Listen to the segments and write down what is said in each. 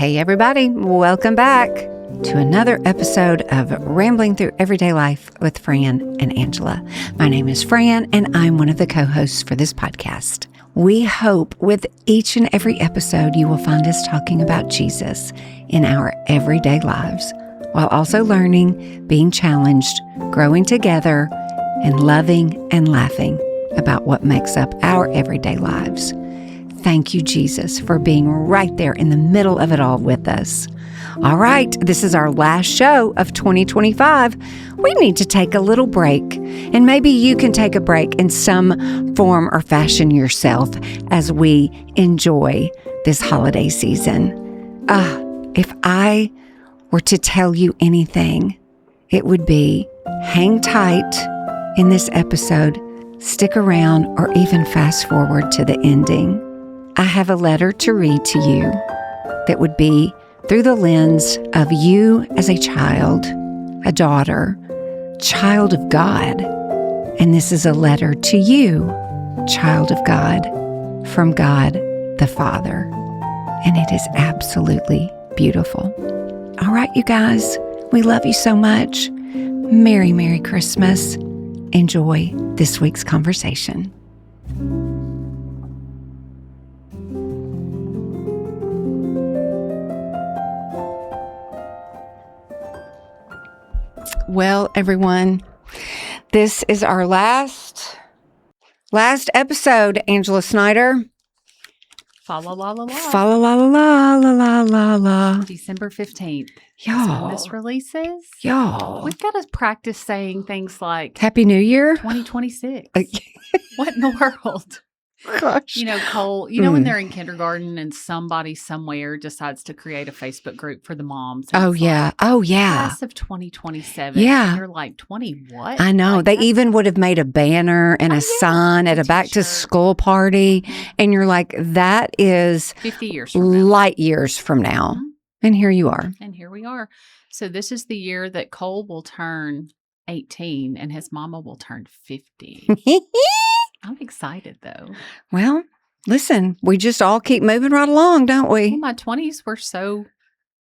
Hey, everybody. Welcome back to another episode of Rambling Through Everyday Life with Fran and Angela. My name is Fran, and I'm one of the co-hosts for this podcast. We hope with each and every episode you will find us talking about Jesus in our everyday lives, while also learning, being challenged, growing together, and loving and laughing about what makes up our everyday lives. Thank you, Jesus, for being right there in the middle of it all with us. All right, this is our last show of 2025. We need to take a little break, and maybe you can take a break in some form or fashion yourself as we enjoy this holiday season. If I were to tell you anything, it would be hang tight in this episode, stick around, or even fast forward to the ending. I have a letter to read to you that would be through the lens of you as a child, a daughter, child of God. And this is a letter to you, child of God, from God the Father. And it is absolutely beautiful. All right, you guys, we love you so much. Merry, Merry Christmas. Enjoy this week's conversation. Well, everyone, this is our last episode, Angela Snyder. Fa la la la la. Fa la la la la la la la. December 15th. Y'all. When this releases. Y'all. We've got to practice saying things like Happy New Year. 2026. What in the world? Gosh. You know, Cole, when they're in kindergarten and somebody somewhere decides to create a Facebook group for the moms. Oh, yeah. Class of 2027. Yeah. And you're like, 20 what? I know. Like, they even would have made a banner and a sign at a back to school party. And you're like, that is 50 years from now. Light years from now. Mm-hmm. And here you are. And here we are. So this is the year that Cole will turn 18 and his mama will turn 50. I'm excited, though. Well, listen, we just all keep moving right along, don't we? Well, my 20s were so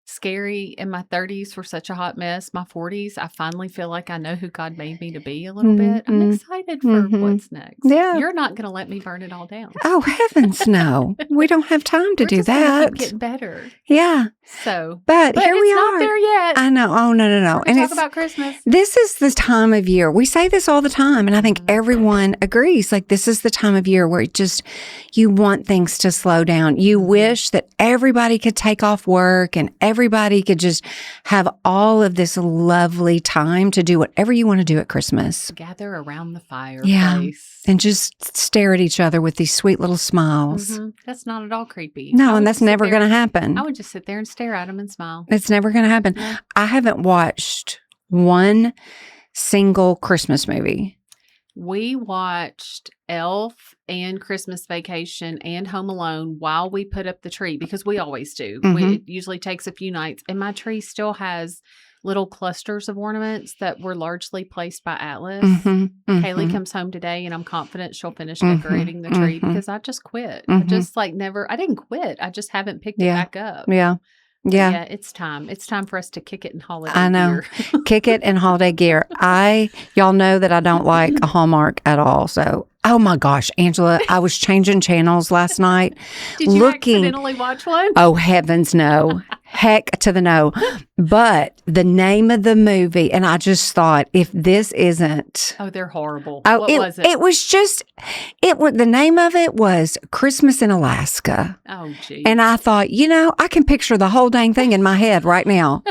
scary, and my 30s were such a hot mess. My 40s, I finally feel like I know who God made me to be a little bit. I'm excited for what's next. Yeah. You're not going to let me burn it all down. Oh, heavens, no. We don't have time to do that. Keep getting better. Yeah. But here we are. It's not there yet. I know. Oh, no. And talk about Christmas. This is the time of year. We say this all the time, and I think everyone agrees. Like, this is the time of year where you want things to slow down. You wish that everybody could take off work and everybody could just have all of this lovely time to do whatever you want to do at Christmas. Gather around the fireplace. Yeah. And just stare at each other with these sweet little smiles. Mm-hmm. That's not at all creepy. No, and that's never going to happen. I would just sit there and stare at them and smile. It's never going to happen. Yeah. I haven't watched one single Christmas movie. We watched Elf and Christmas Vacation and Home Alone while we put up the tree, because we always do. Mm-hmm. It usually takes a few nights. And my tree still has little clusters of ornaments that were largely placed by Atlas. Kaylee comes home today, and I'm confident she'll finish decorating the tree because I just quit. I just I didn't quit. I just haven't picked it back up. Yeah. Yeah, it's time. It's time for us to kick it in holiday gear. I know. Kick it in holiday gear. Y'all know that I don't like a Hallmark at all. So, oh my gosh, Angela, I was changing channels last night. Did you accidentally watch one? Oh, heavens no. Heck to the no. But the name of the movie, and I just thought, if this isn't... Oh, they're horrible. Oh, what was it? It was the name of it was Christmas in Alaska. Oh, geez. And I thought, I can picture the whole dang thing in my head right now.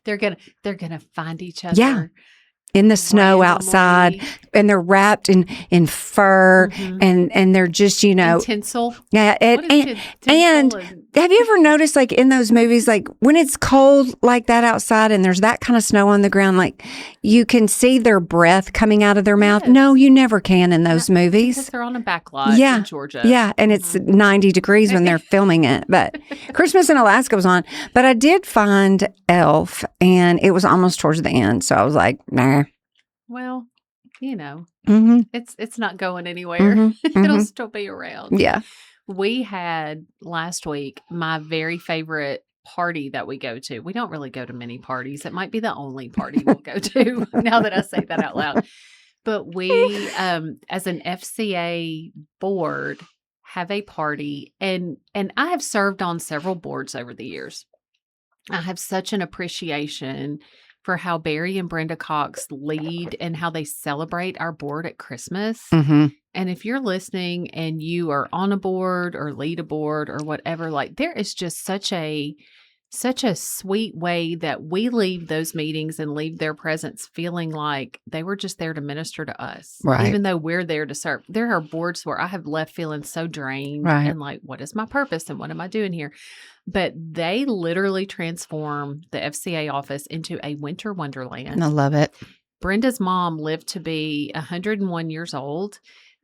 They're gonna find each other. Yeah. In the snow outside, and they're wrapped in fur, and they're just, And tinsel. Yeah. And have you ever noticed, like, in those movies, like, when it's cold like that outside and there's that kind of snow on the ground, like, you can see their breath coming out of their mouth? Yes. No, you never can in those movies. Because they're on a back lot in Georgia. Yeah, and it's 90 degrees when they're filming it. But Christmas in Alaska was on. But I did find Elf, and it was almost towards the end. So I was like, nah. Well, it's not going anywhere. It'll still be around. Yeah. We had last week my very favorite party that we go to. We don't really go to many parties. It might be the only party we'll go to now that I say that out loud. But we, as an FCA board, have a party, and I have served on several boards over the years. I have such an appreciation for how Barry and Brenda Cox lead and how they celebrate our board at Christmas. Mm-hmm. And if you're listening and you are on a board or lead a board or whatever, like there is just such a sweet way that we leave those meetings and leave their presence feeling like they were just there to minister to us. Right. Even though we're there to serve. There are boards where I have left feeling so drained and like, what is my purpose and what am I doing here? But they literally transform the FCA office into a winter wonderland. I love it. Brenda's mom lived to be 101 years old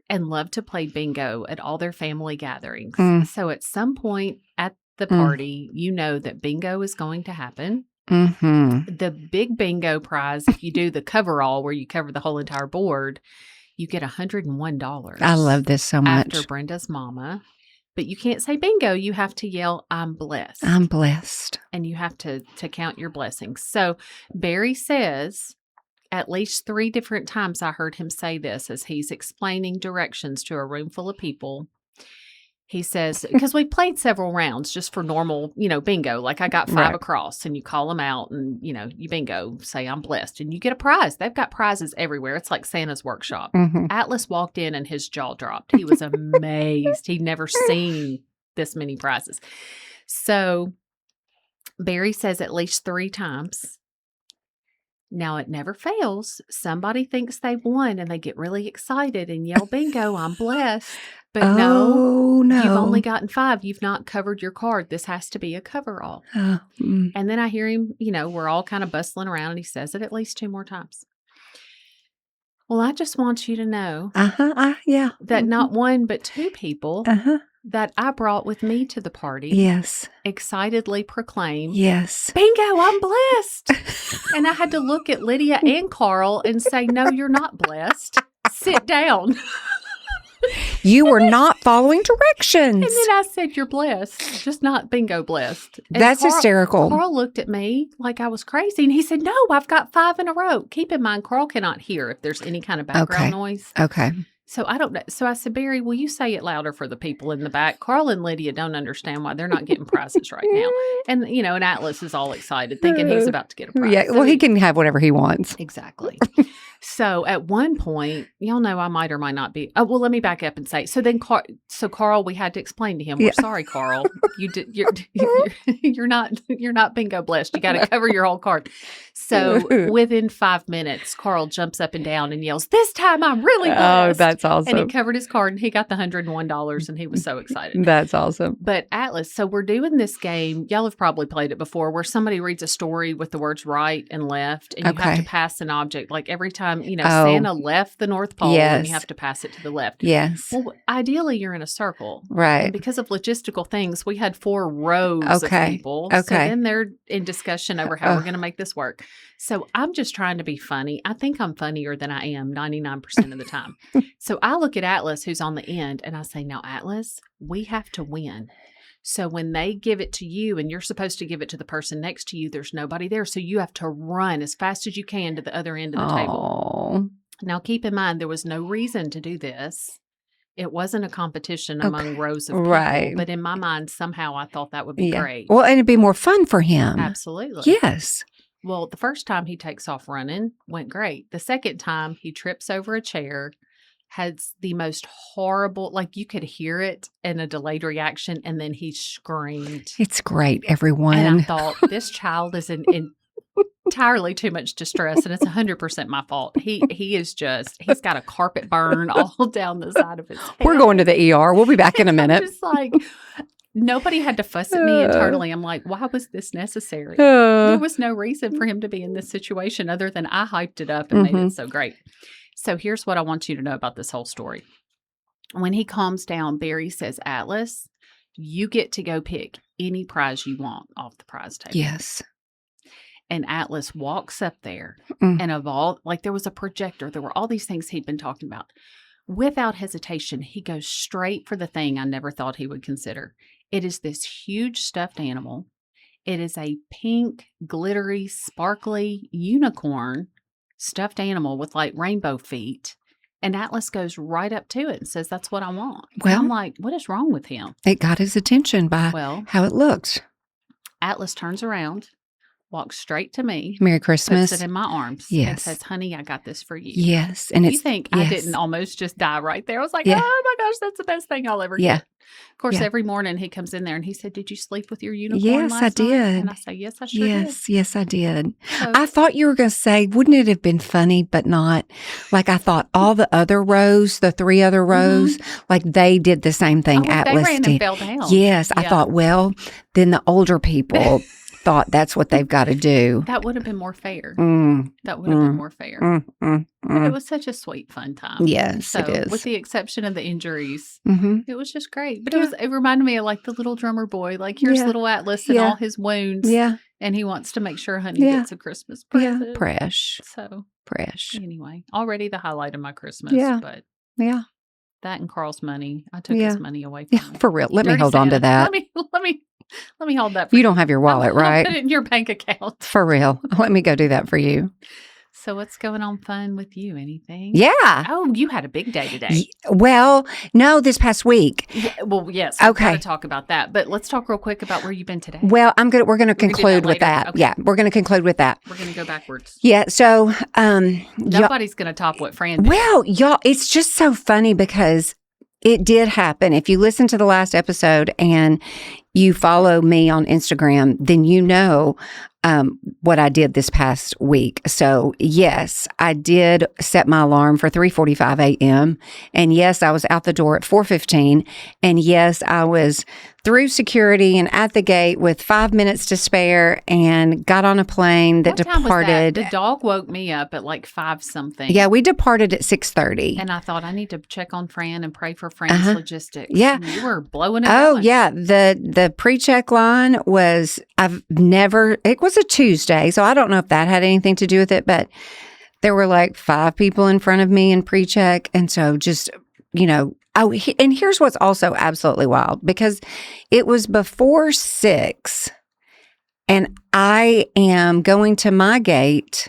and loved to play bingo at all their family gatherings. So at some point at the party, you know that bingo is going to happen. Mm-hmm. The big bingo prize, if you do the coverall where you cover the whole entire board, you get $101. I love this so much. After Brenda's mama. But you can't say bingo. You have to yell, I'm blessed. I'm blessed. And you have to count your blessings. So Barry says at least 3 different times I heard him say this as he's explaining directions to a room full of people. He says, because we played several rounds just for normal, bingo. Like I got 5 across and you call them out and, you bingo, say I'm blessed and you get a prize. They've got prizes everywhere. It's like Santa's workshop. Mm-hmm. Atlas walked in and his jaw dropped. He was amazed. He'd never seen this many prizes. So Barry says at least 3 times. Now, it never fails. Somebody thinks they've won and they get really excited and yell, bingo, I'm blessed. But no, you've only gotten 5. You've not covered your card. This has to be a coverall. And then I hear him, we're all kind of bustling around and he says it at least 2 more times. Well, I just want you to know that not 1 but 2 people that I brought with me to the party excitedly proclaimed, bingo, I'm blessed. And I had to look at Lydia and Carl and say, no, you're not blessed. Sit down. You were not following directions. And then I said, you're blessed, just not bingo blessed. And That's hysterical. Carl looked at me like I was crazy. And he said, no, I've got 5 in a row. Keep in mind, Carl cannot hear if there's any kind of background noise. Okay. So I don't know. So I said, Barry, will you say it louder for the people in the back? Carl and Lydia don't understand why they're not getting prizes right now. And, and Atlas is all excited thinking he's about to get a prize. Yeah, well, he can have whatever he wants. Exactly. So at one point, y'all know I might or might not be. Oh, well, let me back up and say. So then, Carl, we had to explain to him. We're sorry, Carl. You're not bingo blessed. You got to cover your whole card. So within 5 minutes, Carl jumps up and down and yells, "This time I'm really blessed!" Oh, that's awesome! And he covered his card and he got the $101 and he was so excited. That's awesome. But Atlas, so we're doing this game. Y'all have probably played it before, where somebody reads a story with the words right and left, and you have to pass an object. Like every time, Santa left the North Pole, and you have to pass it to the left. Yes. Well, ideally, you're in a circle, right? And because of logistical things, we had 4 rows of people. Okay. So then they're in discussion over how we're going to make this work. So I'm just trying to be funny. I think I'm funnier than I am 99% of the time. So I look at Atlas, who's on the end, and I say, "Now, Atlas, we have to win. So when they give it to you and you're supposed to give it to the person next to you, there's nobody there. So you have to run as fast as you can to the other end of the table." Now, keep in mind, there was no reason to do this. It wasn't a competition among rows of people. Right. But in my mind, somehow I thought that would be great. Well, and it'd be more fun for him. Absolutely. Yes. Well, the first time he takes off running went great. The second time he trips over a chair, has the most horrible, like you could hear it in a delayed reaction, and then he screamed. It's great, everyone. And I thought, this child is in entirely too much distress, and it's 100% my fault. He's got a carpet burn all down the side of his head. We're going to the ER. We'll be back in a minute. Just like, nobody had to fuss at me internally. I'm like, why was this necessary? There was no reason for him to be in this situation other than I hyped it up and made it so great. So here's what I want you to know about this whole story. When he calms down, Barry says, "Atlas, you get to go pick any prize you want off the prize table." Yes. And Atlas walks up there and there was a projector. There were all these things he'd been talking about. Without hesitation, he goes straight for the thing I never thought he would consider. It is this huge stuffed animal. It is a pink, glittery, sparkly unicorn stuffed animal with like rainbow feet. And Atlas goes right up to it and says, "That's what I want." Well, and I'm like, what is wrong with him? It got his attention by how it looked. Atlas turns around, walks straight to me. Merry Christmas. Puts it in my arms. Yes. And says, "Honey, I got this for you." Yes. And you think I didn't almost just die right there? I was like, oh my gosh, that's the best thing I'll ever get. Of course, every morning he comes in there and he said, "Did you sleep with your unicorn last night?" Yes, I did. And I say, "Yes, I sure did." Yes, I did. So, I thought you were going to say, wouldn't it have been funny, but not? Like I thought all the other rows, the 3 other rows, like they did the same thing. Atlas they ran did. And fell down. Yes, I thought, well, then the older people thought that's what they've got to do. That would have been more fair. That would have been more fair. But it was such a sweet, fun time. Yes, it is. With the exception of the injuries, it was just great. But it reminded me of like the little drummer boy. Like here's little Atlas and all his wounds. Yeah. And he wants to make sure Honey gets a Christmas present. Yeah, fresh. So fresh. Anyway, already the highlight of my Christmas. Yeah. But that and Carl's money. I took his money away from him. For real. Let me hold on to that. Let me hold that for you. You don't have your wallet, right? Put it in your bank account. For real. Let me go do that for you. So what's going on fun with you? Anything? Yeah. Oh, you had a big day today. Well, no, this past week. Yeah, well, yes. Okay. We've got to talk about that. But let's talk real quick about where you've been today. Well, we're going to conclude with that. Okay. Yeah, we're going to conclude with that. We're going to go backwards. Yeah. So, nobody's going to top what Fran did. Well, y'all, it's just so funny because it did happen. If you listen to the last episode and you follow me on Instagram, then you know what I did this past week. So yes, I did set my alarm for 3:45 a.m. And yes, I was out the door at 4:15. And yes, I was through security and at the gate with 5 minutes to spare and got on a plane that departed. The dog woke me up at like 5 something. Yeah, we departed at 6:30. And I thought I need to check on Fran and pray for Fran's logistics. Yeah. And you were blowing it Oh, going. yeah. The pre-check line was, it was a Tuesday, so I don't know if that had anything to do with it, but there were like 5 people in front of me in pre-check. And so just, and here's what's also absolutely wild, because it was before 6 and I am going to my gate,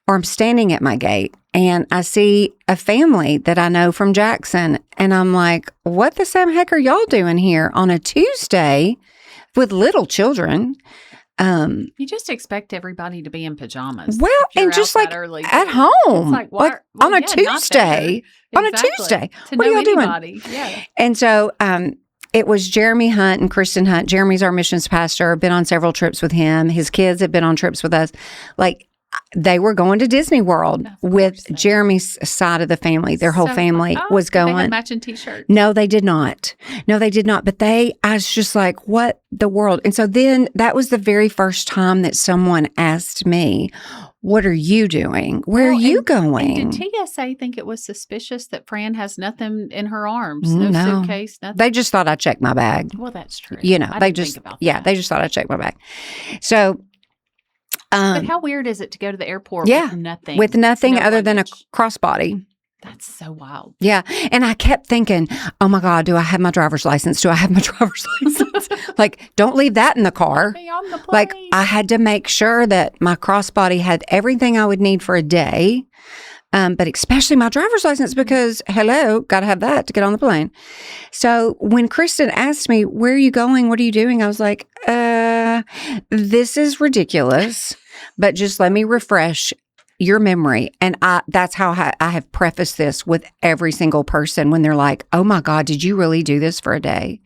or I'm standing at my gate, and I see a family that I know from Jackson. And I'm like, what the Sam heck are y'all doing here on a Tuesday with little children? You just expect everybody to be in pajamas. Well, and just like early. at home, like on a Tuesday. On a Tuesday. What are y'all doing? Yeah. And so it was Jeremy Hunt and Kristen Hunt. Jeremy's our missions pastor. I've been on several trips with him. His kids have been on trips with us. Like, they were going to Disney World with Jeremy's side of the family. Their whole family was going. They had matching T-shirts. No, they did not. But I was just like, what the world? And so then that was the very first time that someone asked me, what are you doing? Where are you going? And did TSA think it was suspicious that Fran has nothing in her arms? No suitcase, nothing? They just thought I checked my bag. Well, that's true. They just thought I checked my bag. So, but how weird is it to go to the airport with nothing? With nothing other than a crossbody. That's so wild. Yeah. And I kept thinking, oh my God, do I have my driver's license? Like, don't leave that in the car. On the plane. Like, I had to make sure that my crossbody had everything I would need for a day. But especially my driver's license, because got to have that to get on the plane. So when Kristen asked me, where are you going? What are you doing? I was like, this is ridiculous, but just let me refresh your memory. And that's how I have prefaced this with every single person when they're like, oh my God, did you really do this for a day?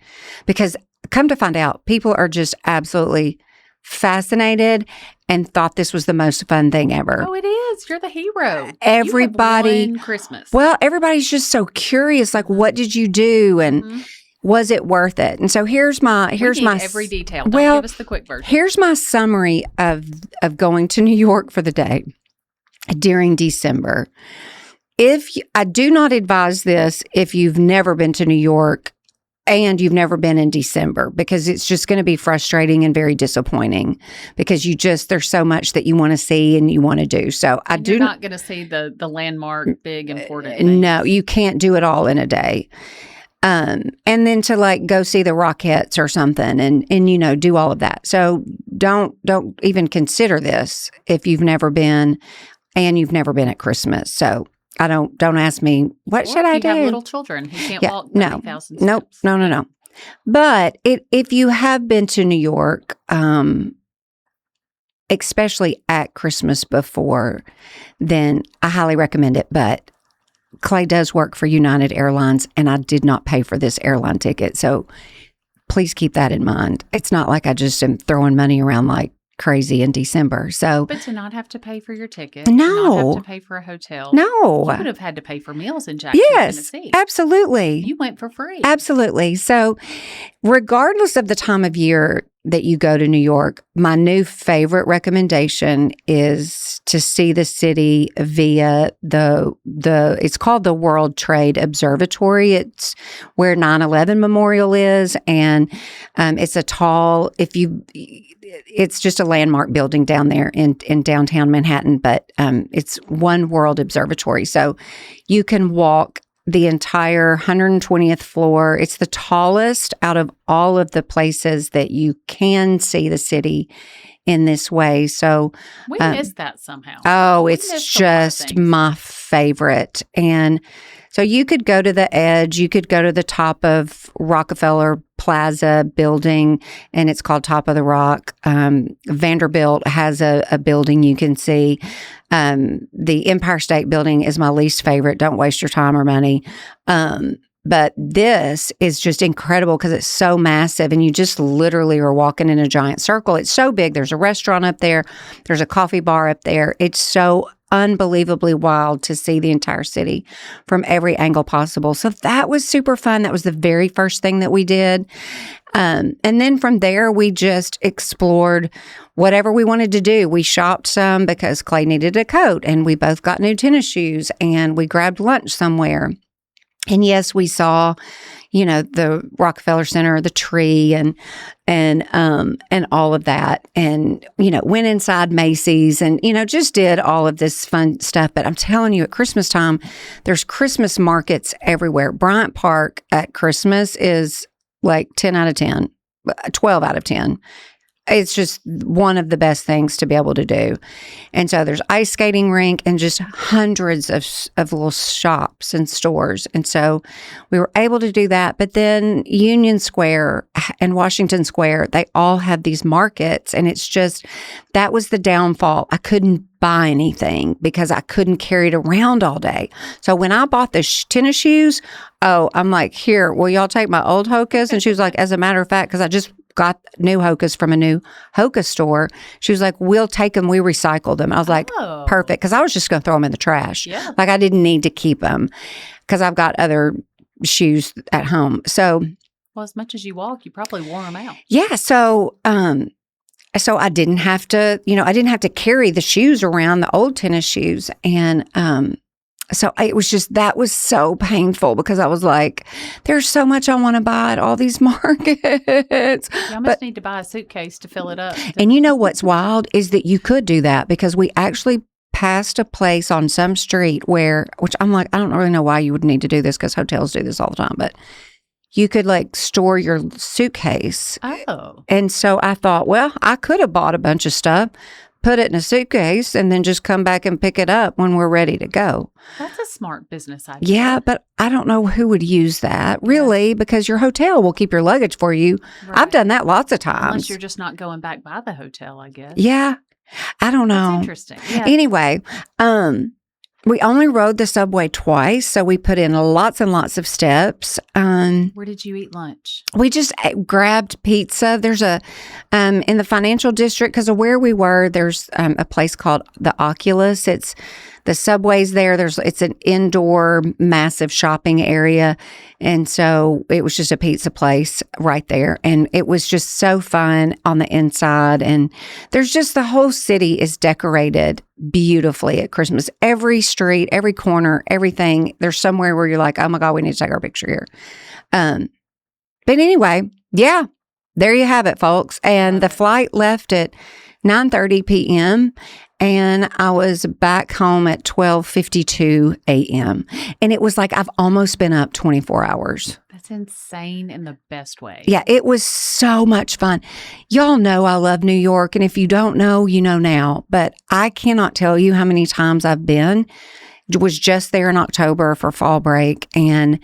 Because come to find out, people are just absolutely fascinated and thought this was the most fun thing ever. Oh, it is. You're the hero. Everybody. You have won Christmas. Well, everybody's just so curious. Like, what did you do? And was it worth it? And so here's my every detail. Don't give us the quick version. Here's my summary of going to New York for the day during December. I do not advise this if you've never been to New York and you've never been in December, because it's just going to be frustrating and very disappointing, because there's so much that you want to see and you want to do. So you're not going to see the landmark, big, important things. No, you can't do it all in a day. And then to like go see the Rockettes or something and do all of that. So don't even consider this if you've never been and you've never been at Christmas. So don't ask me, what should I do? You have little children who can't walk 90,000 steps. No. But if you have been to New York, especially at Christmas before, then I highly recommend it. But Clay does work for United Airlines, and I did not pay for this airline ticket. So please keep that in mind. It's not like I just am throwing money around like crazy in December. So, but to not have to pay for your ticket, no, to not have to pay for a hotel, no, you would have had to pay for meals in Jackson, Tennessee. Absolutely. You went for free. Absolutely. So, regardless of the time of year that you go to New York, my new favorite recommendation is to see the city via it's called the World Trade Observatory. It's where 9/11 Memorial is, and it's a tall, it's just a landmark building down there in downtown Manhattan, but it's One World Observatory. So you can walk the entire 120th floor. It's the tallest out of all of the places that you can see the city in this way. So we missed that somehow. Oh, it's just my favorite. And so you could go to the edge, you could go to the top of Rockefeller Plaza building, and it's called Top of the Rock. Vanderbilt has a building you can see. The Empire State Building is my least favorite. Don't waste your time or money. But this is just incredible because it's so massive and you just literally are walking in a giant circle. It's so big. There's a restaurant up there. There's a coffee bar up there. It's so unbelievably wild to see the entire city from every angle possible. So that was super fun. That was the very first thing that we did. And then from there, we just explored whatever we wanted to do. We shopped some because Clay needed a coat and we both got new tennis shoes and we grabbed lunch somewhere. And yes, we saw, the Rockefeller Center, the tree, and all of that, and went inside Macy's, and just did all of this fun stuff. But I'm telling you, at Christmas time, there's Christmas markets everywhere. Bryant Park at Christmas is like 10 out of 10, 12 out of 10. It's just one of the best things to be able to do. And so there's ice skating rink and just hundreds of little shops and stores. And so we were able to do that. But then Union Square and Washington Square, they all have these markets. And it's just, that was the downfall. I couldn't buy anything because I couldn't carry it around all day. So when I bought the tennis shoes, I'm like, here, will y'all take my old Hokas? And she was like, as a matter of fact, because I just got new Hokas from a new Hoka store. She was like, we'll take them. We recycled them. I was like, perfect. Because I was just going to throw them in the trash. Yeah. Like I didn't need to keep them because I've got other shoes at home. So, well, as much as you walk, you probably wore them out. Yeah. So I didn't have to, I didn't have to carry the shoes around, the old tennis shoes. And, so it was just, that was so painful because I was like, there's so much I want to buy at all these markets. You must need to buy a suitcase to fill it up. And you know what's wild is that you could do that because we actually passed a place on some street which I'm like, I don't really know why you would need to do this because hotels do this all the time, but you could like store your suitcase. Oh. And so I thought, well, I could have bought a bunch of stuff, put it in a suitcase, and then just come back and pick it up when we're ready to go. That's a smart business idea. Yeah, but I don't know who would use that, really, because your hotel will keep your luggage for you. Right. I've done that lots of times. Unless you're just not going back by the hotel, I guess. Yeah. I don't know. That's interesting. Yeah. Anyway, we only rode the subway twice, so we put in lots and lots of steps. Where did you eat lunch? We just grabbed pizza. There's in the financial district, because of where we were, there's a place called the Oculus. It's the subway's there. It's an indoor massive shopping area. And so it was just a pizza place right there. And it was just so fun on the inside. And there's just, the whole city is decorated beautifully at Christmas. Every street, every corner, everything. There's somewhere where you're like, oh my God, we need to take our picture here. But anyway, yeah, there you have it, folks. And the flight left at 9:30 p.m. and I was back home at 12:52 a.m. And it was like I've almost been up 24 hours. That's insane in the best way. Yeah, it was so much fun. Y'all know I love New York, and if you don't know, you know now. But I cannot tell you how many times I've been. Was just there in October for fall break. And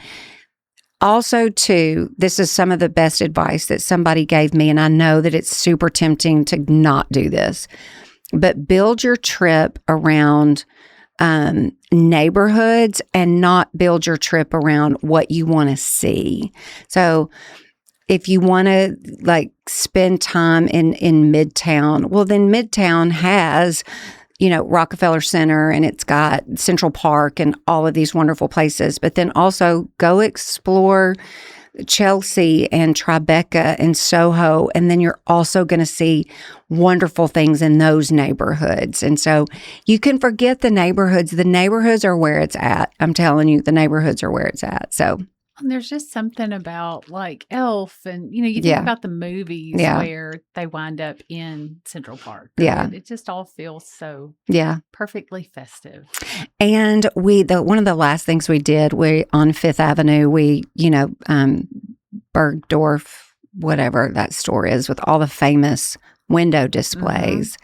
also, too, this is some of the best advice that somebody gave me, and I know that it's super tempting to not do this, but build your trip around neighborhoods and not build your trip around what you want to see. So if you want to like spend time in Midtown, well, then Midtown has, Rockefeller Center, and it's got Central Park and all of these wonderful places. But then also go explore Chelsea and Tribeca and Soho. And then you're also going to see wonderful things in those neighborhoods. And so you can forget the neighborhoods. The neighborhoods are where it's at. I'm telling you, the neighborhoods are where it's at. So there's just something about like Elf and, you think about the movies where they wind up in Central Park. Yeah. It just all feels so perfectly festive. And one of the last things we did, on Fifth Avenue, Bergdorf, whatever that store is, with all the famous window displays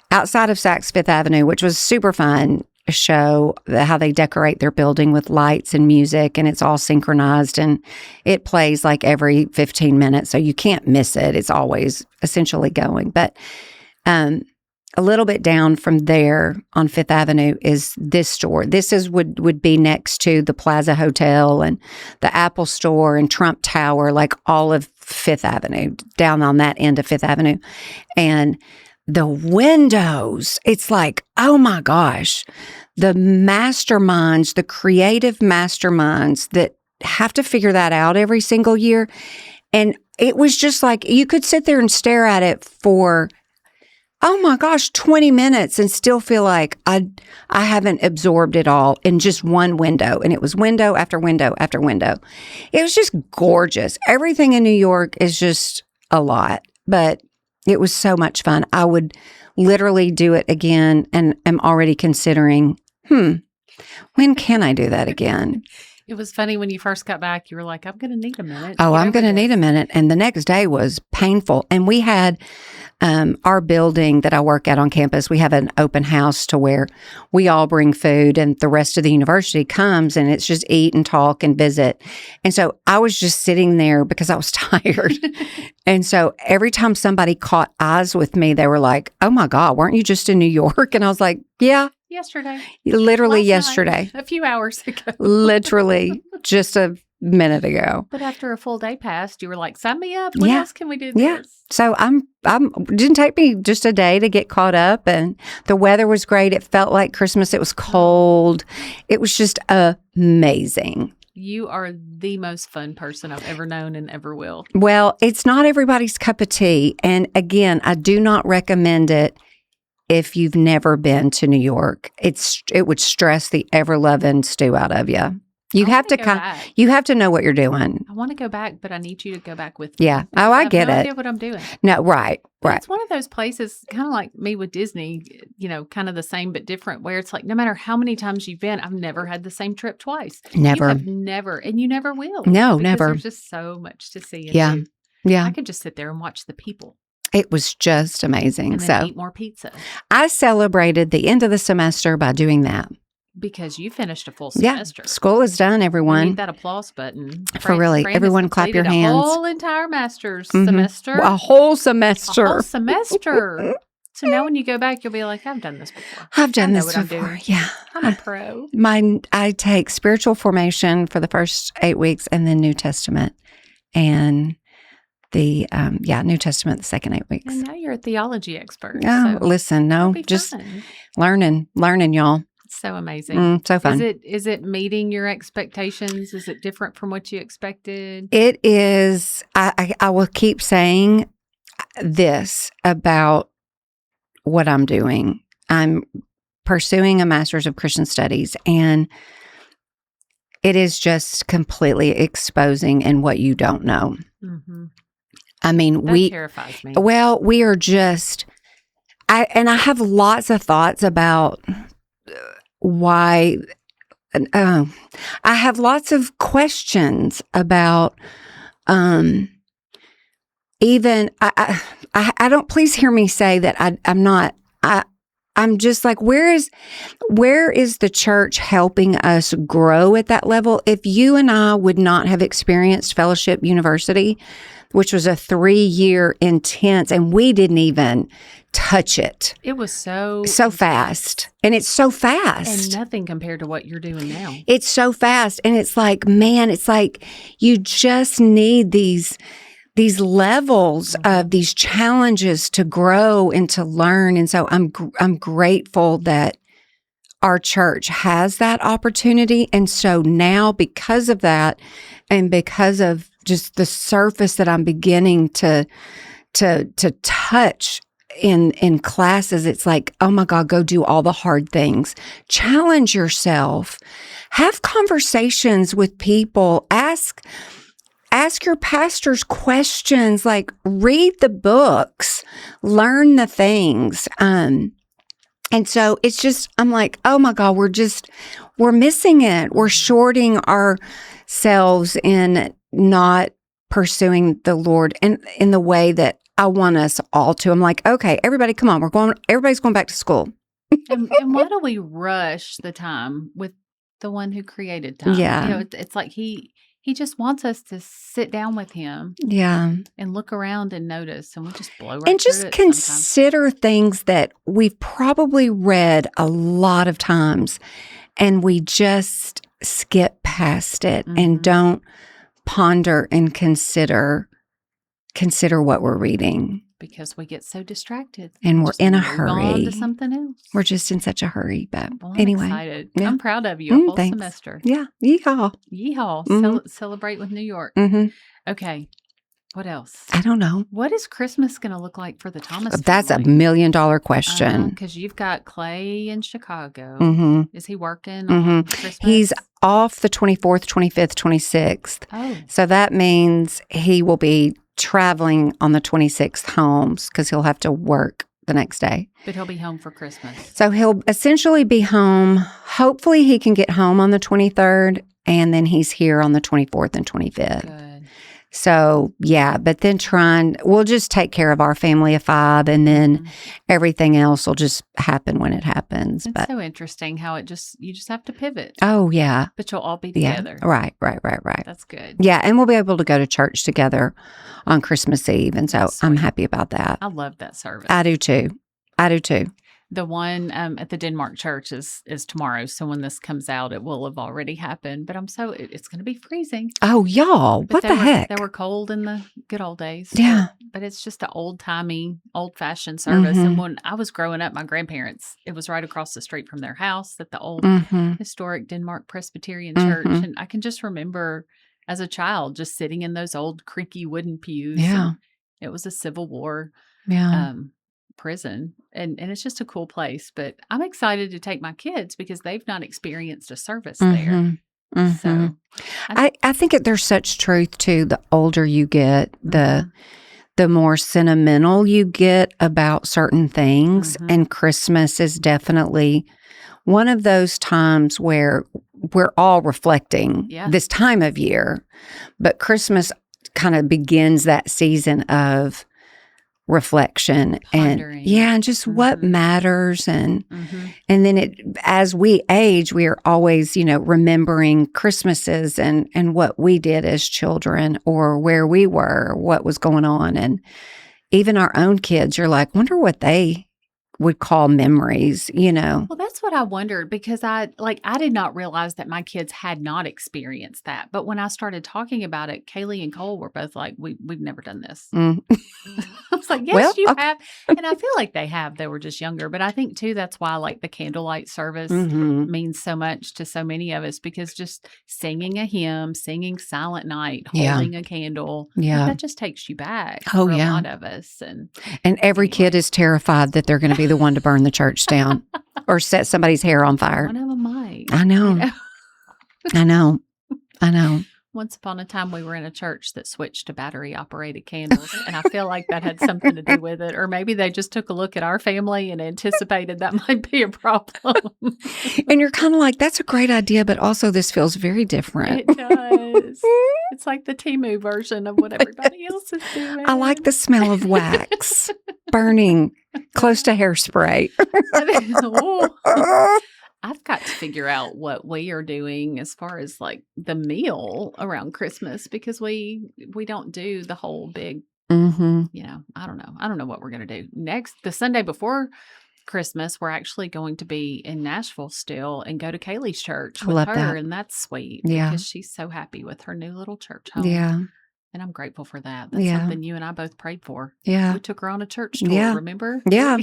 outside of Saks Fifth Avenue, which was super fun. Show how they decorate their building with lights and music, and it's all synchronized, and it plays like every 15 minutes, so you can't miss it. It's always essentially going. But a little bit down from there on Fifth Avenue is this store. This would be next to the Plaza Hotel and the Apple Store and Trump Tower, like all of Fifth Avenue, down on that end of Fifth Avenue. And the windows, it's like, oh my gosh, the masterminds, the creative masterminds that have to figure that out every single year. And it was just like, you could sit there and stare at it for, oh my gosh, 20 minutes and still feel like I haven't absorbed it all in just one window. And it was window after window after window. It was just gorgeous. Everything in New York is just a lot, but it was so much fun. I would literally do it again, and am already considering, when can I do that again? It was funny when you first got back, you were like, I'm going to need a minute. Oh, I'm going to need a minute. And the next day was painful. And we had our building that I work at on campus, we have an open house to where we all bring food and the rest of the university comes, and it's just eat and talk and visit. And so I was just sitting there because I was tired. And so every time somebody caught eyes with me, they were like, oh my God, weren't you just in New York? And I was like, yeah. Yesterday. Literally Last yesterday. Night, a few hours ago. Literally just a minute ago. But after a full day passed, you were like, sign me up. When else can we do this? Yeah. So it didn't take me just a day to get caught up, and the weather was great. It felt like Christmas. It was cold. It was just amazing. You are the most fun person I've ever known and ever will. Well, it's not everybody's cup of tea. And again, I do not recommend it if you've never been to New York. It would stress the ever-loving stew out of you. You have to know what you're doing. I want to go back, but I need you to go back with me. Yeah. Oh, I get it. I have no idea what I'm doing. No, right. It's one of those places, kind of like me with Disney, kind of the same but different, where it's like no matter how many times you've been, I've never had the same trip twice. Never. You have never, and you never will. No, never. There's just so much to see and do. Yeah. I could just sit there and watch the people. It was just amazing. And then eat more pizza. I celebrated the end of the semester by doing that. Because you finished a full semester. Yeah, school is done, everyone. We need that applause button. Fran everyone clap your hands. A whole entire master's semester. A whole semester. A whole semester. So now when you go back, you'll be like, I've done this before. I've done this before. Yeah. I'm a pro. I take spiritual formation for the first 8 weeks and then New Testament. And the New Testament, the second 8 weeks. And now you're a theology expert. Oh, so listen, just fun. learning, y'all. It's so amazing. So fun. Is it meeting your expectations? Is it different from what you expected? It is. I will keep saying this about what I'm doing. I'm pursuing a master's of Christian studies, and it is just completely exposing in what you don't know. Mm-hmm. I mean, that terrifies me. Well, we are just, I have lots of thoughts about why I have lots of questions about even I don't, please hear me say that I'm not, I'm just like, where is the church helping us grow at that level? If you and I would not have experienced Fellowship University, which was a 3-year intense, and we didn't even touch it. It was so fast. And it's so fast. And nothing compared to what you're doing now. It's so fast. And it's like, man, it's like you just need these levels of these challenges to grow and to learn. And so I'm grateful that our church has that opportunity. And so now, because of that, and because of just the surface that I'm beginning to touch in classes, it's like, oh my God, go do all the hard things. Challenge yourself. Have conversations with people. Ask your pastors questions, like read the books, learn the things. And so it's just, I'm like, oh my God, we're missing it. We're shorting ourselves in not pursuing the Lord in the way that I want us all to. I'm like, okay, everybody, come on. Everybody's going back to school. and why do we rush the time with the one who created time? Yeah. It's like he just wants us to sit down with him. Yeah. And look around and notice, and we just blow right and through just it consider things that we've probably read a lot of times, and we just skip past it and don't ponder and consider what we're reading. Because we get so distracted. And we're in a hurry. On to something else. We're just in such a hurry. But I'm anyway. excited. Yeah. I'm proud of you. A whole thanks. semester. Yeah. Yeehaw. Yeehaw. Celebrate with New York. Okay. What else? I don't know. What is Christmas going to look like for the Thomas family? That's $1 million question. Because you've got Clay in Chicago. Is he working on Christmas? He's off the 24th, 25th, 26th. Oh. So that means he will be traveling on the 26th home because he'll have to work the next day. But he'll be home for Christmas. So he'll essentially be home. Hopefully he can get home on the 23rd, and then he's here on the 24th and 25th. Good. So, yeah, but then we'll just take care of our family of 5, and then everything else will just happen when it happens. It's so interesting how you just have to pivot. Oh, yeah. But you'll all be together. Yeah. Right. That's good. Yeah, and we'll be able to go to church together on Christmas Eve, and so I'm happy about that. I love that service. I do too. The one at the Denmark church is tomorrow. So when this comes out, it will have already happened. But it's going to be freezing. Oh, y'all. What the heck? They were cold in the good old days. Yeah. But it's just an old-timey, old-fashioned service. And when I was growing up, my grandparents, it was right across the street from their house at the old historic Denmark Presbyterian Church. And I can just remember as a child just sitting in those old creaky wooden pews. Yeah. It was a Civil War prison, and it's just a cool place. But I'm excited to take my kids because they've not experienced a service there. So I think there's such truth to the older you get, the more sentimental you get about certain things, and Christmas is definitely one of those times where we're all reflecting this time of year, but Christmas kind of begins that season of reflection. Pondering. And just what matters, and then as we age, we are always remembering Christmases and what we did as children, or where we were, or what was going on. And even our own kids, you're like, wonder what they would call memories, Well, that's what I wondered, because I did not realize that my kids had not experienced that. But when I started talking about it, Kaylee and Cole were both like, we've never done this. I was like, yes, you have. And I feel like they have. They were just younger. But I think, too, that's why the candlelight service means so much to so many of us, because just singing a hymn, singing Silent Night, holding a candle, that just takes you back for a lot of us. And every kid is terrified that they're going to be the one to burn the church down or set somebody's hair on fire. One of them might. I know. I know. Once upon a time, we were in a church that switched to battery-operated candles, and I feel like that had something to do with it. Or maybe they just took a look at our family and anticipated that might be a problem. And you're kind of like, that's a great idea, but also this feels very different. It does. It's like the Temu version of what everybody else is doing. I like the smell of wax burning close to hairspray. I've got to figure out what we are doing as far as like the meal around Christmas, because we don't do the whole big, I don't know. I don't know what we're going to do next. The Sunday before Christmas, we're actually going to be in Nashville still and go to Kaylee's church with her. That. And that's sweet because she's so happy with her new little church home. Yeah. And I'm grateful for that. That's something you and I both prayed for. Yeah. We took her on a church tour, remember? Yeah.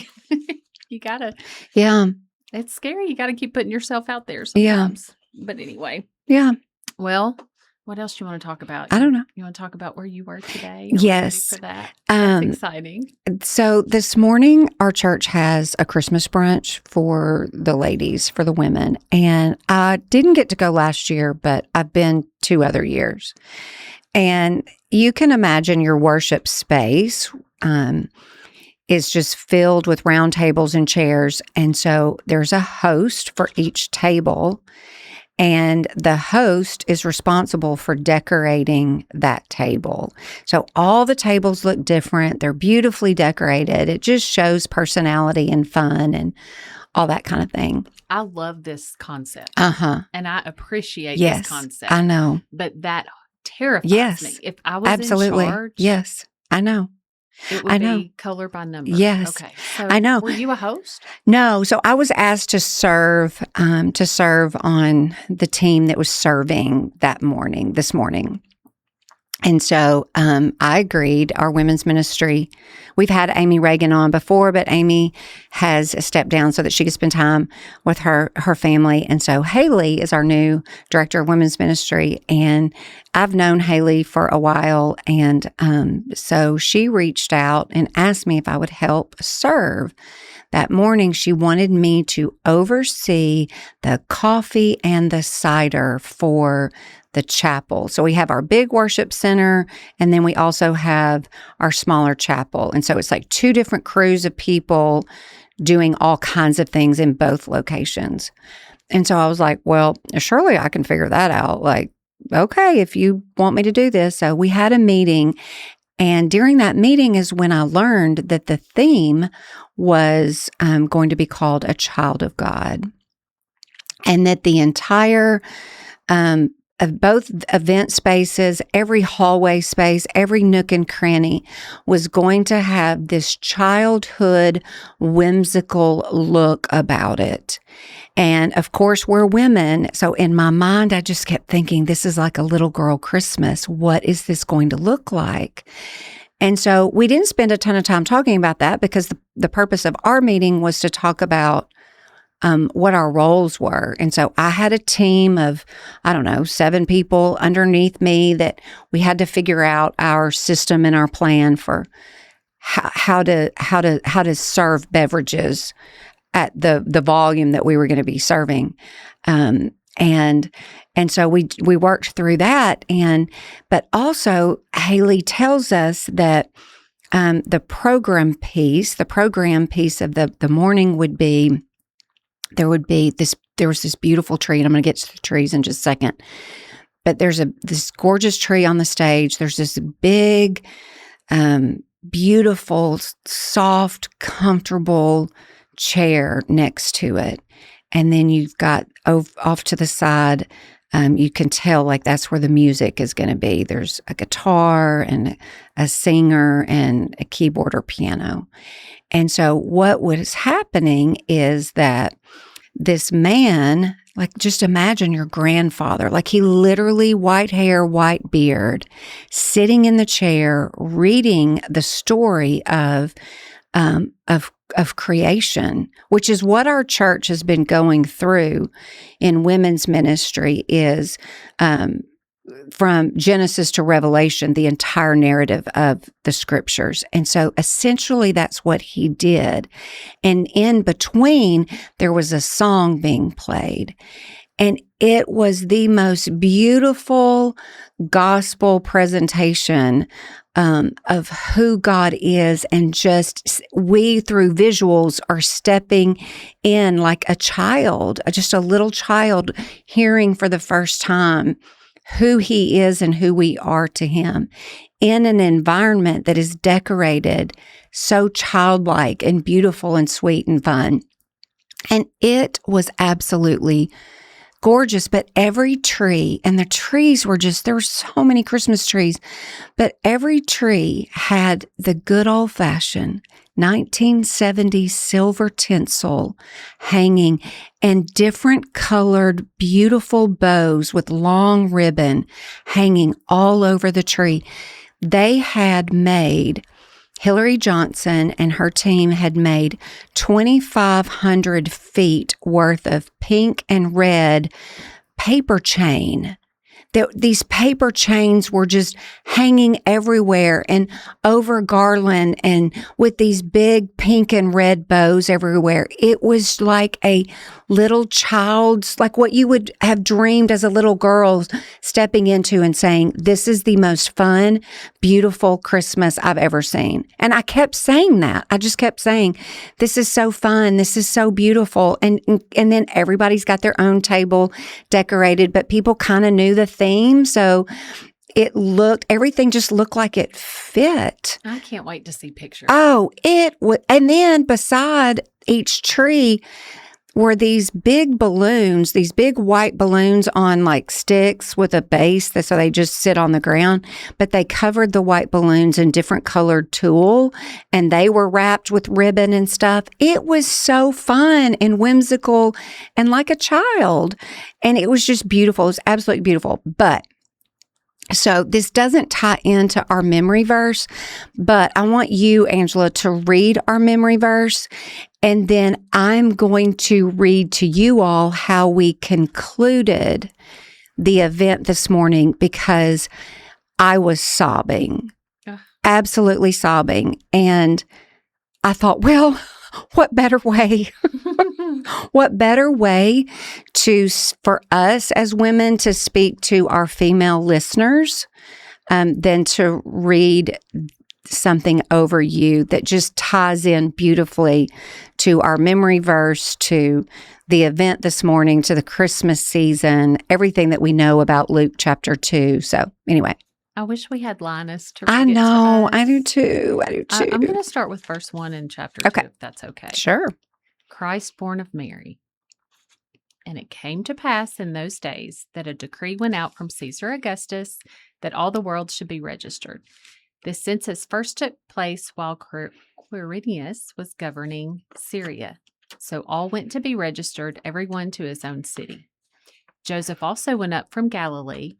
You got to. Yeah. It's scary. You got to keep putting yourself out there sometimes. Yeah. But anyway. Yeah. Well, what else do you want to talk about? I don't know. You want to talk about where you were today? Yes. For that? That's exciting. So this morning, our church has a Christmas brunch for the ladies, for the women. And I didn't get to go last year, but I've been 2 other years. And you can imagine your worship space is just filled with round tables and chairs. And so there's a host for each table, and the host is responsible for decorating that table. So all the tables look different. They're beautifully decorated. It just shows personality and fun and all that kind of thing. I love this concept. And I appreciate this concept. I know. But that terrifies me. If I was in charge. Yes, I know. It would be color by number. Yes. Okay. So I know. Were you a host? No. So I was asked to serve on the team that was serving this morning. And so I agreed. Our women's ministry, we've had Amy Reagan on before, but Amy has stepped down so that she could spend time with her family. And so Haley is our new director of women's ministry. And I've known Haley for a while. And so she reached out and asked me if I would help serve. That morning, she wanted me to oversee the coffee and the cider for the chapel. So we have our big worship center, and then we also have our smaller chapel. And so it's like 2 different crews of people doing all kinds of things in both locations. And so I was like, well, surely I can figure that out. Like, okay, if you want me to do this. So we had a meeting, and during that meeting is when I learned that the theme was going to be called A Child of God, and that the entire of both event spaces, every hallway space, every nook and cranny was going to have this childhood, whimsical look about it. And of course, we're women. So in my mind, I just kept thinking, this is like a little girl Christmas. What is this going to look like? And so we didn't spend a ton of time talking about that, because the purpose of our meeting was to talk about what our roles were. And so I had a team of, 7 people underneath me that we had to figure out our system and our plan for how to serve beverages at the volume that we were going to be serving. And so we worked through that. But also Haley tells us that the program piece of the morning would be, there was this beautiful tree, and I'm going to get to the trees in just a second. But there's this gorgeous tree on the stage. There's this big, beautiful, soft, comfortable chair next to it. And then you've got off to the side, you can tell like that's where the music is going to be. There's a guitar and a singer and a keyboard or piano. And so what was happening is that this man, like just imagine your grandfather, like he literally white hair, white beard, sitting in the chair, reading the story of creation, which is what our church has been going through in women's ministry, is from Genesis to Revelation, the entire narrative of the scriptures. And so essentially that's what he did. And in between, there was a song being played. And it was the most beautiful gospel presentation of who God is. And just we, through visuals, are stepping in like a child, just a little child, hearing for the first time who he is and who we are to him in an environment that is decorated so childlike and beautiful and sweet and fun. And it was absolutely gorgeous. But every tree, and the trees were just, there were so many Christmas trees, but every tree had the good old-fashioned 1970s silver tinsel hanging and different colored, beautiful bows with long ribbon hanging all over the tree. They had made, Hillary Johnson and her team had made 2,500 feet worth of pink and red paper chain. These paper chains were just hanging everywhere and over garland and with these big pink and red bows everywhere. It was like a little child's, like what you would have dreamed as a little girl stepping into and saying, this is the most fun, beautiful Christmas I've ever seen. And I kept saying that. I just kept saying, this is so fun. This is so beautiful. And then everybody's got their own table decorated, but people kind of knew the theme. So everything just looked like it fit. I can't wait to see pictures. Oh, it would. And then beside each tree were these big balloons, these big white balloons on like sticks with a base, so they just sit on the ground, but they covered the white balloons in different colored tulle, and they were wrapped with ribbon and stuff. It was so fun and whimsical and like a child, and it was just beautiful. It was absolutely beautiful. But so this doesn't tie into our memory verse, but I want you, Angela, to read our memory verse, and then I'm going to read to you all how we concluded the event this morning, because I was sobbing, absolutely sobbing. And I thought, well, what better way? What better way for us as women to speak to our female listeners than to read something over you that just ties in beautifully to our memory verse, to the event this morning, to the Christmas season, everything that we know about Luke chapter 2. So anyway. I wish we had Linus to read I it know. to us. I do too. I'm going to start with verse 1 in chapter 2, if that's okay. Sure. Christ born of Mary. And it came to pass in those days that a decree went out from Caesar Augustus that all the world should be registered. This census first took place while Quirinius was governing Syria. So all went to be registered, everyone to his own city. Joseph also went up from Galilee,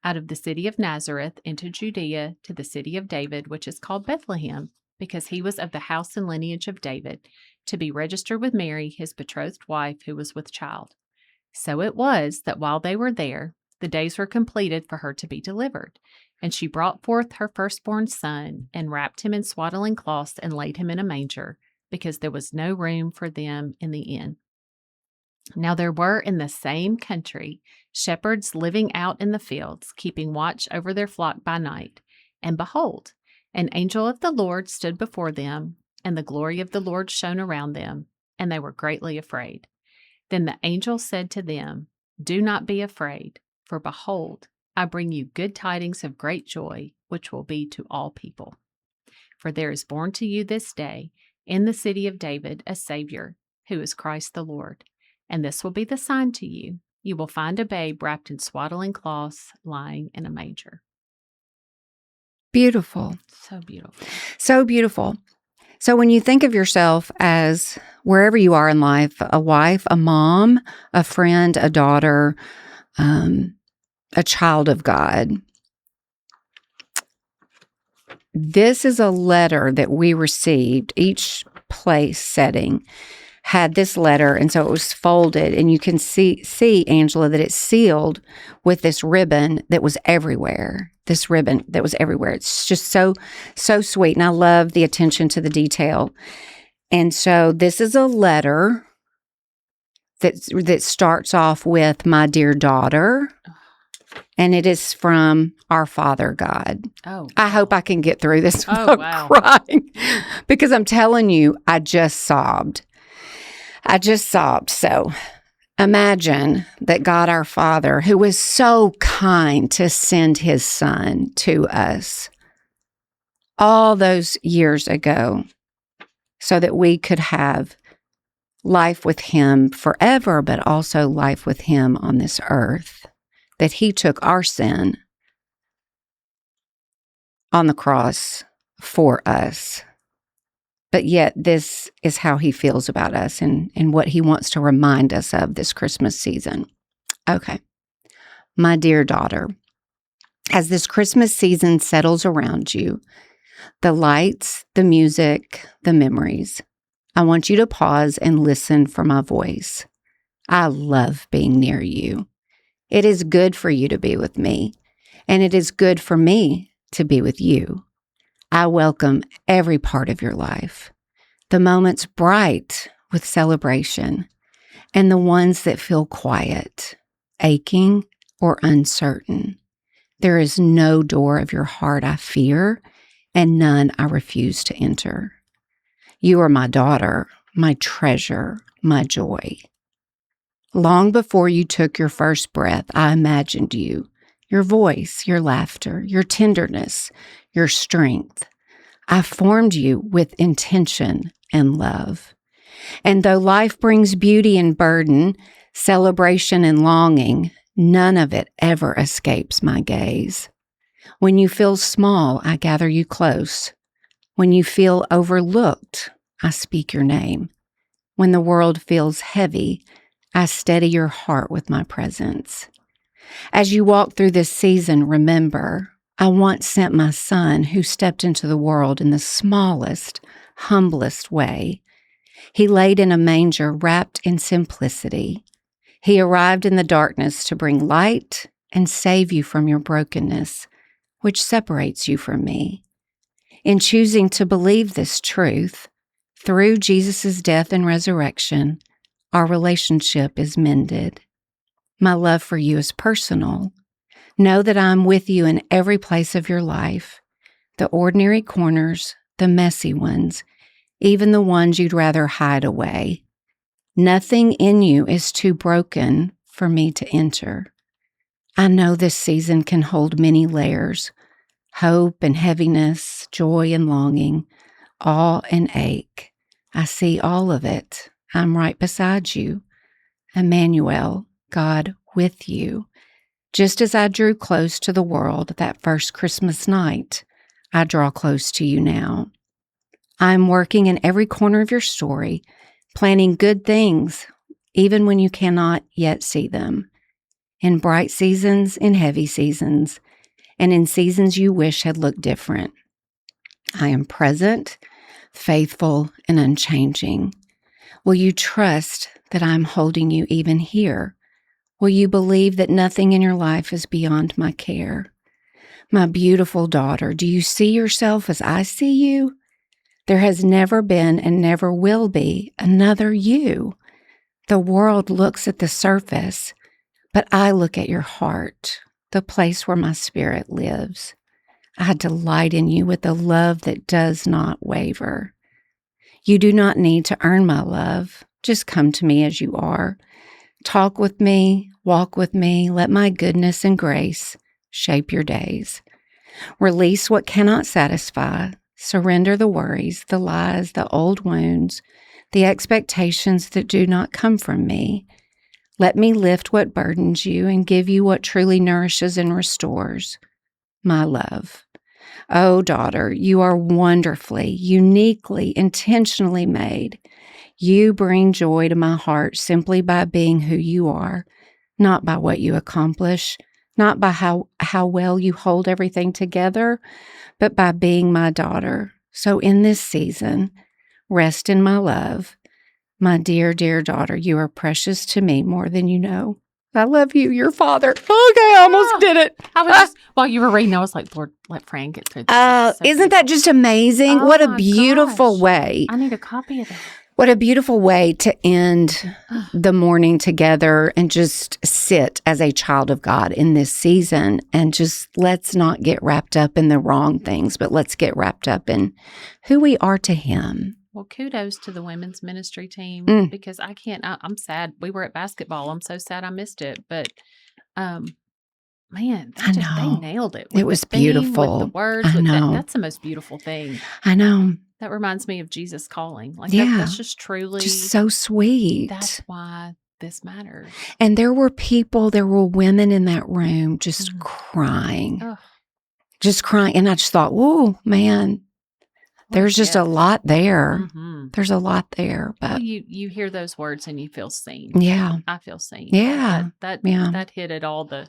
out of the city of Nazareth, into Judea, to the city of David, which is called Bethlehem, because he was of the house and lineage of David, to be registered with Mary, his betrothed wife, who was with child. So it was that while they were there, the days were completed for her to be delivered. And she brought forth her firstborn son, and wrapped him in swaddling cloths, and laid him in a manger, because there was no room for them in the inn. Now there were in the same country shepherds living out in the fields, keeping watch over their flock by night. And behold, an angel of the Lord stood before them, and the glory of the Lord shone around them, and they were greatly afraid. Then the angel said to them, Do not be afraid, for behold, I bring you good tidings of great joy, which will be to all people. For there is born to you this day in the city of David a Savior, who is Christ the Lord. And this will be the sign to you. You will find a babe wrapped in swaddling cloths, lying in a manger. Beautiful. So beautiful. So beautiful. So when you think of yourself as wherever you are in life, a wife, a mom, a friend, a daughter, a child of God, this is a letter that we received. Each place setting had this letter, and so it was folded, and you can see, Angela, that it's sealed with this ribbon that was everywhere. This ribbon that was everywhere. It's just so sweet, and I love the attention to the detail. And so this is a letter that starts off with my dear daughter, and it is from our Father God. Oh, I hope I can get through this without wow. crying, because I'm telling you, I just sobbed. So imagine that God our Father, who was so kind to send his Son to us all those years ago so that we could have life with him forever, but also life with him on this earth, that he took our sin on the cross for us. But yet this is how he feels about us and what he wants to remind us of this Christmas season. Okay. My dear daughter, as this Christmas season settles around you, the lights, the music, the memories, I want you to pause and listen for my voice. I love being near you. It is good for you to be with me, and it is good for me to be with you. I welcome every part of your life, the moments bright with celebration, and the ones that feel quiet, aching, or uncertain. There is no door of your heart I fear, and none I refuse to enter. You are my daughter, my treasure, my joy. Long before you took your first breath, I imagined you, your voice, your laughter, your tenderness, your strength. I formed you with intention and love. And though life brings beauty and burden, celebration and longing, none of it ever escapes my gaze. When you feel small, I gather you close. When you feel overlooked, I speak your name. When the world feels heavy, I steady your heart with my presence. As you walk through this season, remember, I once sent my Son who stepped into the world in the smallest, humblest way. He laid in a manger wrapped in simplicity. He arrived in the darkness to bring light and save you from your brokenness, which separates you from me. In choosing to believe this truth, through Jesus' death and resurrection, our relationship is mended. My love for you is personal. Know that I'm with you in every place of your life, the ordinary corners, the messy ones, even the ones you'd rather hide away. Nothing in you is too broken for me to enter. I know this season can hold many layers, hope and heaviness, joy and longing, awe and ache. I see all of it. I'm right beside you. Emmanuel, God with you. Just as I drew close to the world that first Christmas night, I draw close to you now. I'm working in every corner of your story, planning good things, even when you cannot yet see them. In bright seasons, in heavy seasons, and in seasons you wish had looked different. I am present, faithful, and unchanging. Will you trust that I'm holding you even here? Will you believe that nothing in your life is beyond my care? My beautiful daughter, do you see yourself as I see you? There has never been and never will be another you. The world looks at the surface, but I look at your heart, the place where my spirit lives. I delight in you with a love that does not waver. You do not need to earn my love. Just come to me as you are. Talk with me, walk with me. Let my goodness and grace shape your days. Release what cannot satisfy. Surrender the worries, the lies, the old wounds, the expectations that do not come from me. Let me lift what burdens you and give you what truly nourishes and restores, my love. Oh, daughter, you are wonderfully, uniquely, intentionally made. You bring joy to my heart simply by being who you are, not by what you accomplish, not by how well you hold everything together, but by being my daughter. So in this season, rest in my love. My dear, dear daughter, you are precious to me more than you know. I love you, your father. Okay, I almost did it. I was just, while you were reading, I was like, Lord, let Fran get through this. Isn't that just amazing? Oh what a my beautiful gosh. way. I need a copy of that. What a beautiful way to end the morning together and just sit as a child of God in this season, and just let's not get wrapped up in the wrong things, but let's get wrapped up in who we are to Him. Well, kudos to the women's ministry team, because I'm sad. We were at basketball. I'm so sad I missed it. But, man, they nailed it. It was beautiful. With the words. I know. That's the most beautiful thing. I know. That reminds me of Jesus calling. Like, that's just truly. Just so sweet. That's why this matters. And there were women in that room just crying. Ugh. Just crying. And I just thought, whoa, man, there's just a lot there. Mm-hmm. There's a lot there. But well, you hear those words and you feel seen. Yeah. I feel seen. Yeah. That hit at all the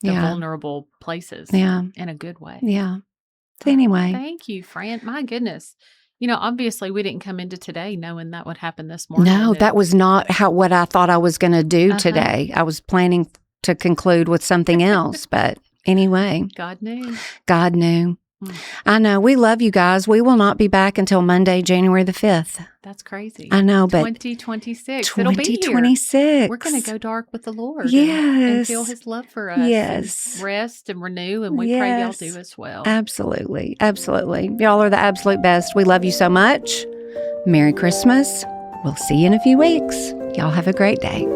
vulnerable places. Yeah. In a good way. Yeah. So anyway. Thank you, Fran. My goodness. Obviously we didn't come into today knowing that would happen this morning. No, that was not what I thought I was going to do today. I was planning to conclude with something else, but anyway. God knew. God knew. I know. We love you guys. We will not be back until Monday, January the 5th. That's crazy. I know, but 2026. 2026. It'll be here. We're going to go dark with the Lord. Yes. And feel His love for us. Yes. And rest and renew. And we pray y'all do as well. Absolutely. Absolutely. Y'all are the absolute best. We love you so much. Merry Christmas. We'll see you in a few weeks. Y'all have a great day.